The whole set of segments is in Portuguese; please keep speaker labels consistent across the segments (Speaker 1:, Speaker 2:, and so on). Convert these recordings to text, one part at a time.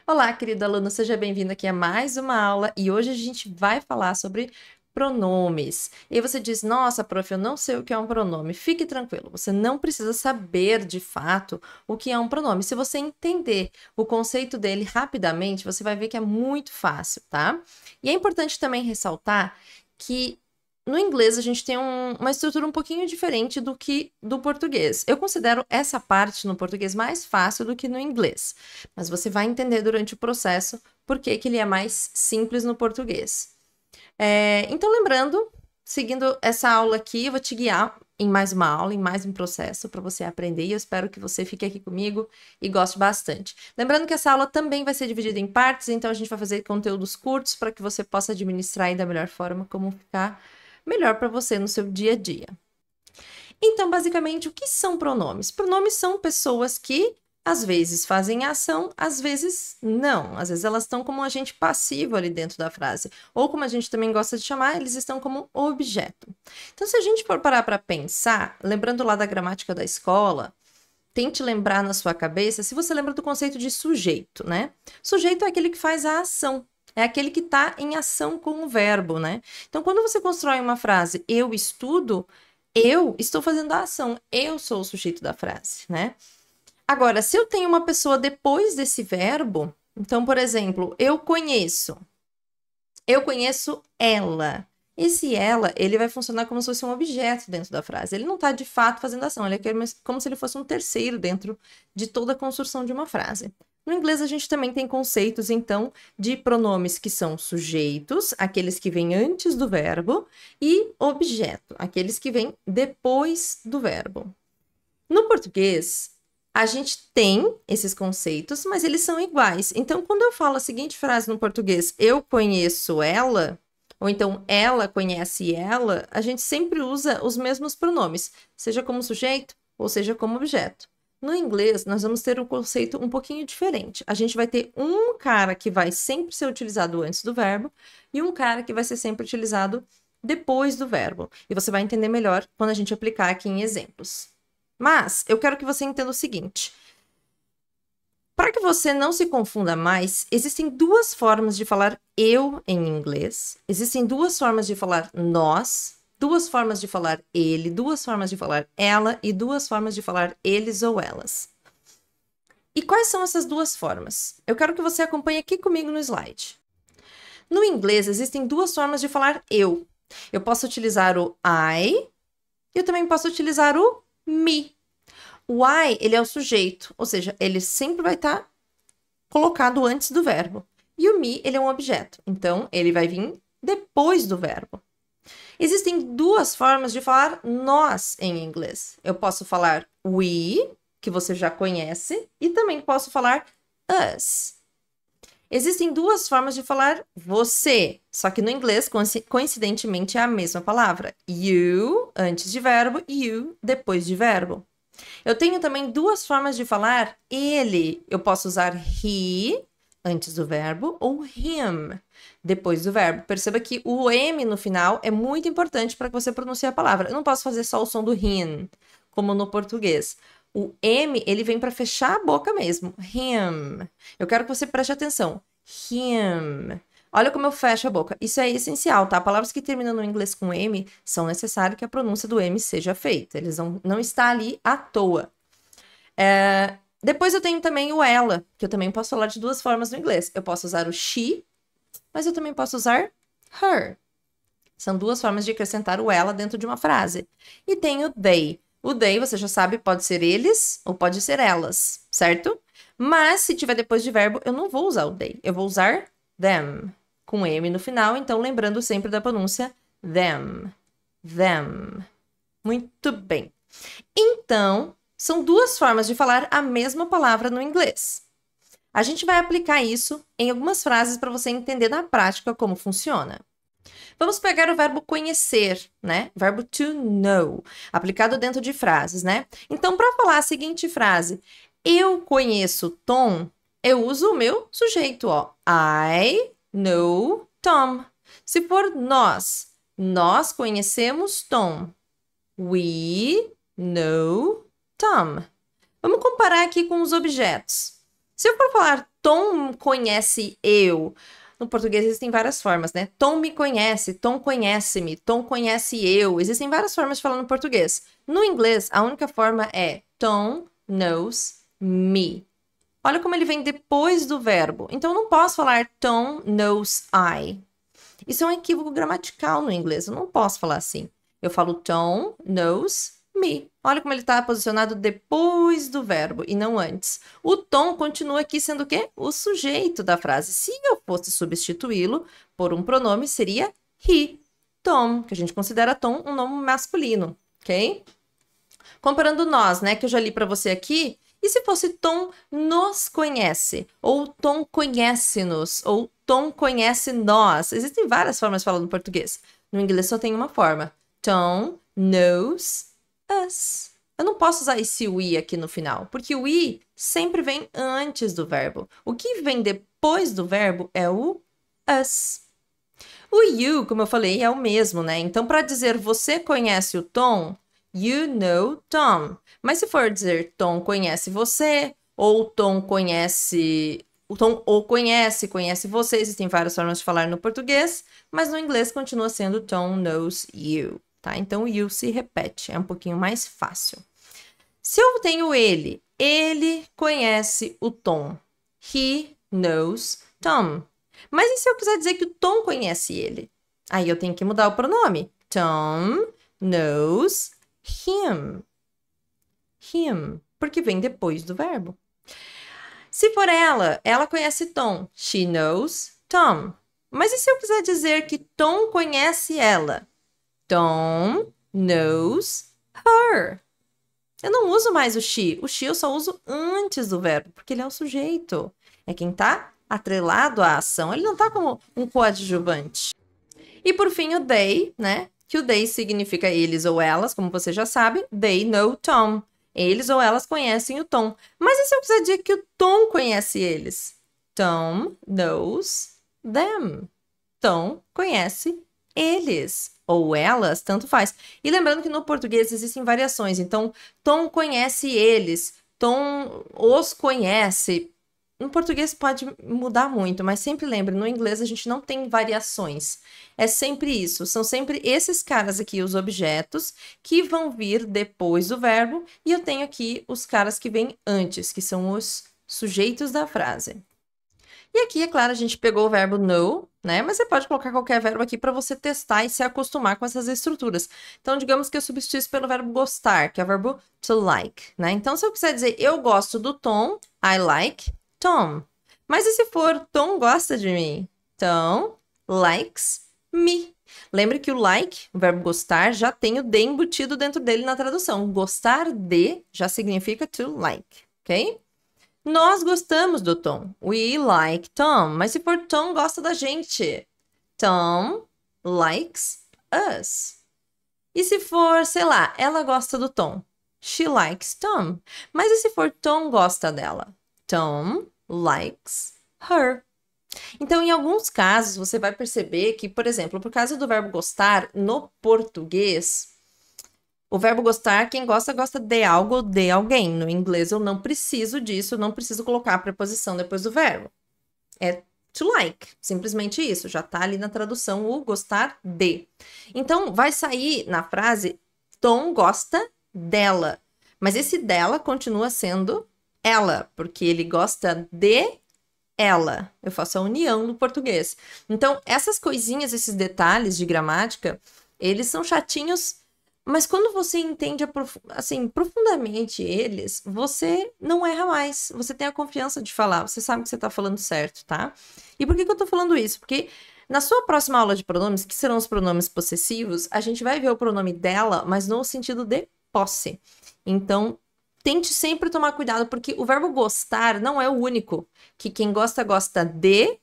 Speaker 1: Olá, querido aluno, seja bem-vindo aqui a mais uma aula e hoje a gente vai falar sobre pronomes. E aí você diz, nossa, prof, eu não sei o que é um pronome. Fique tranquilo, você não precisa saber de fato o que é um pronome. Se você entender o conceito dele rapidamente, você vai ver que é muito fácil, tá? E é importante também ressaltar que no inglês a gente tem uma estrutura um pouquinho diferente do que do português. Eu considero essa parte no português mais fácil do que no inglês, mas você vai entender durante o processo por que ele é mais simples no português. Então, lembrando, seguindo essa aula aqui, eu vou te guiar em mais uma aula, em mais um processo para você aprender e eu espero que você fique aqui comigo e goste bastante. Lembrando que essa aula também vai ser dividida em partes, então a gente vai fazer conteúdos curtos para que você possa administrar aí da melhor forma, como ficar melhor para você no seu dia a dia. Então, basicamente, o que são pronomes? Pronomes são pessoas que às vezes fazem ação, às vezes não. Às vezes elas estão como um agente passivo ali dentro da frase. Ou como a gente também gosta de chamar, eles estão como objeto. Então, se a gente for parar para pensar, lembrando lá da gramática da escola, tente lembrar na sua cabeça, se você lembra do conceito de sujeito, né? Sujeito é aquele que faz a ação. É aquele que está em ação com o verbo, né? Então, quando você constrói uma frase, eu estudo, eu estou fazendo a ação, eu sou o sujeito da frase, né? Agora, se eu tenho uma pessoa depois desse verbo, então, por exemplo, eu conheço ela. Esse ela, ele vai funcionar como se fosse um objeto dentro da frase. Ele não está de fato fazendo ação, ele é como se ele fosse um terceiro dentro de toda a construção de uma frase. No inglês, a gente também tem conceitos, então, de pronomes que são sujeitos, aqueles que vêm antes do verbo, e objeto, aqueles que vêm depois do verbo. No português, a gente tem esses conceitos, mas eles são iguais. Então, quando eu falo a seguinte frase no português, eu conheço ela, ou então ela conhece ela, a gente sempre usa os mesmos pronomes, seja como sujeito ou seja como objeto. No inglês, nós vamos ter um conceito um pouquinho diferente. A gente vai ter um cara que vai sempre ser utilizado antes do verbo e um cara que vai ser sempre utilizado depois do verbo. E você vai entender melhor quando a gente aplicar aqui em exemplos. Mas eu quero que você entenda o seguinte. Para que você não se confunda mais, existem duas formas de falar eu em inglês. Existem duas formas de falar nós, duas formas de falar ele, duas formas de falar ela e duas formas de falar eles ou elas. E quais são essas duas formas? Eu quero que você acompanhe aqui comigo no slide. No inglês, existem duas formas de falar eu. Eu posso utilizar o I e eu também posso utilizar o me. O I, ele é o sujeito, ou seja, ele sempre vai estar colocado antes do verbo. E o me, ele é um objeto, então ele vai vir depois do verbo. Existem duas formas de falar nós em inglês. Eu posso falar we, que você já conhece, e também posso falar us. Existem duas formas de falar você, só que no inglês, coincidentemente, é a mesma palavra. You, antes de verbo, you, depois de verbo. Eu tenho também duas formas de falar ele. Eu posso usar he, antes do verbo, ou him, depois do verbo. Perceba que o M no final é muito importante para que você pronuncie a palavra. Eu não posso fazer só o som do him, como no português. O M, ele vem para fechar a boca mesmo. Him. Eu quero que você preste atenção. Him. Olha como eu fecho a boca. Isso é essencial, tá? Palavras que terminam no inglês com M são necessárias que a pronúncia do M seja feita. Eles não está ali à toa. Depois eu tenho também o ela, que eu também posso falar de duas formas no inglês. Eu posso usar o she, mas eu também posso usar her. São duas formas de acrescentar o ela dentro de uma frase. E tem o they. O they, você já sabe, pode ser eles ou pode ser elas, certo? Mas se tiver depois de verbo, eu não vou usar o they. Eu vou usar them, com M no final, então lembrando sempre da pronúncia them. Them. Muito bem. Então, são duas formas de falar a mesma palavra no inglês. A gente vai aplicar isso em algumas frases para você entender na prática como funciona. Vamos pegar o verbo conhecer, né? Verbo to know, aplicado dentro de frases, né? Então, para falar a seguinte frase, eu conheço Tom, eu uso o meu sujeito, ó. I know Tom. Se for nós conhecemos Tom. We know Tom. Vamos comparar aqui com os objetos. Se eu for falar Tom conhece eu. No português existem várias formas, né? Tom me conhece, Tom conhece-me, Tom conhece eu. Existem várias formas de falar no português. No inglês, a única forma é Tom knows me. Olha como ele vem depois do verbo. Então, eu não posso falar Tom knows I. Isso é um equívoco gramatical no inglês. Eu não posso falar assim. Eu falo Tom knows me. Olha como ele está posicionado depois do verbo e não antes. O Tom continua aqui sendo o quê? O sujeito da frase. Se eu fosse substituí-lo por um pronome, seria he. Tom, que a gente considera Tom um nome masculino, ok? Comparando nós, né, que eu já li para você aqui, e se fosse Tom nos conhece? Ou Tom conhece-nos? Ou Tom conhece nós? Existem várias formas de falar no português. No inglês só tem uma forma. Tom knows us. Eu não posso usar esse we aqui no final, porque o we sempre vem antes do verbo. O que vem depois do verbo é o us. O you, como eu falei, é o mesmo, né? Então, para dizer você conhece o Tom, you know Tom. Mas se for dizer Tom conhece você, ou Tom conhece... O Tom ou conhece você, existem várias formas de falar no português, mas no inglês continua sendo Tom knows you, tá? Então, o you se repete, é um pouquinho mais fácil. Se eu tenho ele conhece o Tom. He knows Tom. Mas e se eu quiser dizer que o Tom conhece ele? Aí eu tenho que mudar o pronome. Tom knows him. Him, porque vem depois do verbo. Se for ela conhece Tom. She knows Tom. Mas e se eu quiser dizer que Tom conhece ela? Tom knows her. Eu não uso mais o she. O she eu só uso antes do verbo, porque ele é o sujeito. É quem está atrelado à ação. Ele não está como um coadjuvante. E por fim o they, né? Que o they significa eles ou elas, como você já sabe. They know Tom. Eles ou elas conhecem o Tom. Mas e se eu quiser dizer que o Tom conhece eles? Tom knows them. Tom conhece eles ou elas, tanto faz. E lembrando que no português existem variações. Então, Tom conhece eles, Tom os conhece. No português pode mudar muito, mas sempre lembre, no inglês a gente não tem variações. É sempre isso, são sempre esses caras aqui, os objetos, que vão vir depois do verbo, e eu tenho aqui os caras que vêm antes, que são os sujeitos da frase. E aqui, é claro, a gente pegou o verbo know, né? Mas você pode colocar qualquer verbo aqui para você testar e se acostumar com essas estruturas. Então, digamos que eu substituísse pelo verbo gostar, que é o verbo to like, né? Então, se eu quiser dizer eu gosto do Tom, I like Tom. Mas e se for Tom gosta de mim? Tom likes me. Lembre que o like, o verbo gostar, já tem o de embutido dentro dele na tradução. Gostar de já significa to like, ok? Nós gostamos do Tom. We like Tom. Mas se for Tom gosta da gente? Tom likes us. E se for, sei lá, ela gosta do Tom? She likes Tom. Mas e se for Tom gosta dela? Tom likes her. Então, em alguns casos, você vai perceber que, por exemplo, por causa do verbo gostar, no português, o verbo gostar, quem gosta, gosta de algo ou de alguém. No inglês, eu não preciso disso, eu não preciso colocar a preposição depois do verbo. É to like, simplesmente isso. Já tá ali na tradução o gostar de. Então, vai sair na frase Tom gosta dela. Mas esse dela continua sendo ela, porque ele gosta de ela. Eu faço a união no português. Então, essas coisinhas, esses detalhes de gramática, eles são chatinhos, mas quando você entende assim, profundamente eles, você não erra mais. Você tem a confiança de falar, você sabe que você está falando certo, tá? E por que eu tô falando isso? Porque na sua próxima aula de pronomes, que serão os pronomes possessivos, a gente vai ver o pronome dela, mas no sentido de posse. Então, tente sempre tomar cuidado, porque o verbo gostar não é o único. Que quem gosta, gosta de...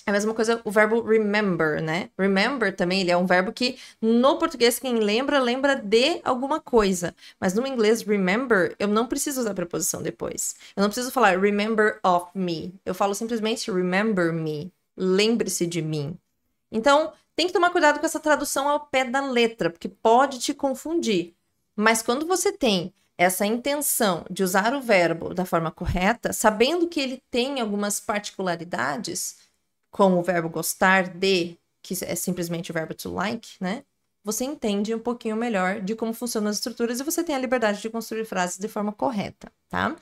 Speaker 1: É a mesma coisa o verbo remember, né? Remember também, ele é um verbo que no português quem lembra, lembra de alguma coisa. Mas no inglês, remember, eu não preciso usar a preposição depois. Eu não preciso falar remember of me. Eu falo simplesmente remember me. Lembre-se de mim. Então, tem que tomar cuidado com essa tradução ao pé da letra, porque pode te confundir. Mas quando você tem essa intenção de usar o verbo da forma correta, sabendo que ele tem algumas particularidades, como o verbo gostar de, que é simplesmente o verbo to like, né? Você entende um pouquinho melhor de como funcionam as estruturas e você tem a liberdade de construir frases de forma correta, tá?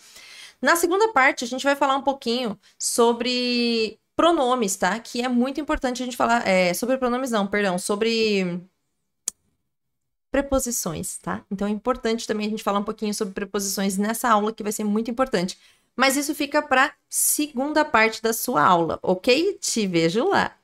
Speaker 1: Na segunda parte, a gente vai falar um pouquinho sobre pronomes, tá? Que é muito importante a gente falar, sobre pronomes não, perdão, sobre preposições, tá? Então é importante também a gente falar um pouquinho sobre preposições nessa aula, que vai ser muito importante. Mas isso fica para segunda parte da sua aula, ok? Te vejo lá.